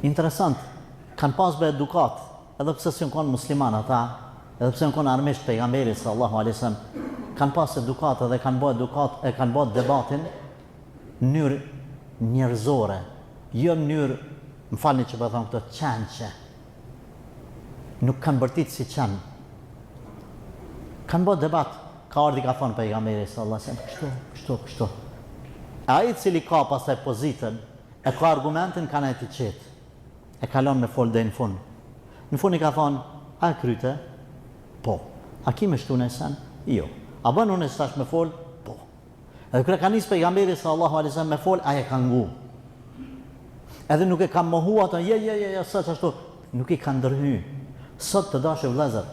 Interesant, kanë pas be edukat, edhe pse s'jon konë musliman ata, edhe pse konë armisht pejgamberit sallallahu alaihi wasallam, kanë pas edukat edhe kanë bë edukat e kanë bë debatin në mënyrë njerëzore, jo në mënyrë, më falni që po them këtë, qenqe. Nuk kanë bërtit si qenë. Kanë bë debat, ka ardhi ka thonë pejgamberi sallallahu alaihi wasallam, kështu. Ai cili ka pasaj pozitën, e ka argumentin, kanë e të qetë. E kalon me fol dhe në fund. Në fund i ka thonë, a e kryte? Po. A ki me shtu në sen? Jo. A bën unë e stash me fol? Po. Edhe kërë ka njësë pejgamberi sallallahu alaihi wasallam me fol, a e ka ngu. Edhe nuk e ka mohu ato, sa që ashtu, nuk i ka ndërhy. Sot të dashë vëllezër,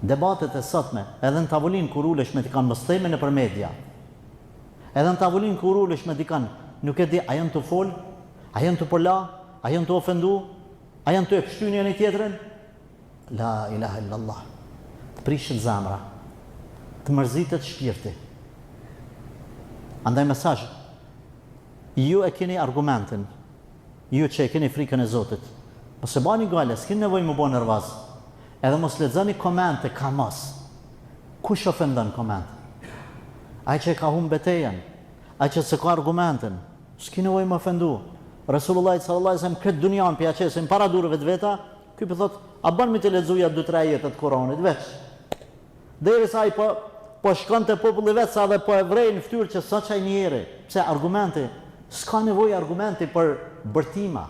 debatet e sotme, edhe në tavolinë kur ulesh me t'i kanë mësteme në për media, edhe në tavolinë kur ulesh me t'i kanë, nuk e di, a janë të fol, a janë të përla, a janë të ofendu, a janë të e kështu një tjetërën? La ilaha illallah. Të prishët zamra, të mërzitet shpirti. Andaj mesazh, ju e keni argumentin, ju që e keni frikën e Zotit, mos e bani gale, s'keni nevojë më bo nervoz. Edhe mos lexoni komente ka mos. Kush ofendon koment? Ai që ka humbë betejën, ai që s'ka argumentin, s'keni nevojë më ofendu. Rasulullah sallallahu alaihi wasallam këtë dunjan për aqesin para durëve të veta, ky po thot, a bën mi të lexoja 2-3 ajete të Kuranit veç. Derisa ai po shkon te populli vet sa dhe po e vrejnë fytyrë që sa çaj njeri, pse argumenti, s'ka nevojë argumenti për bërtima.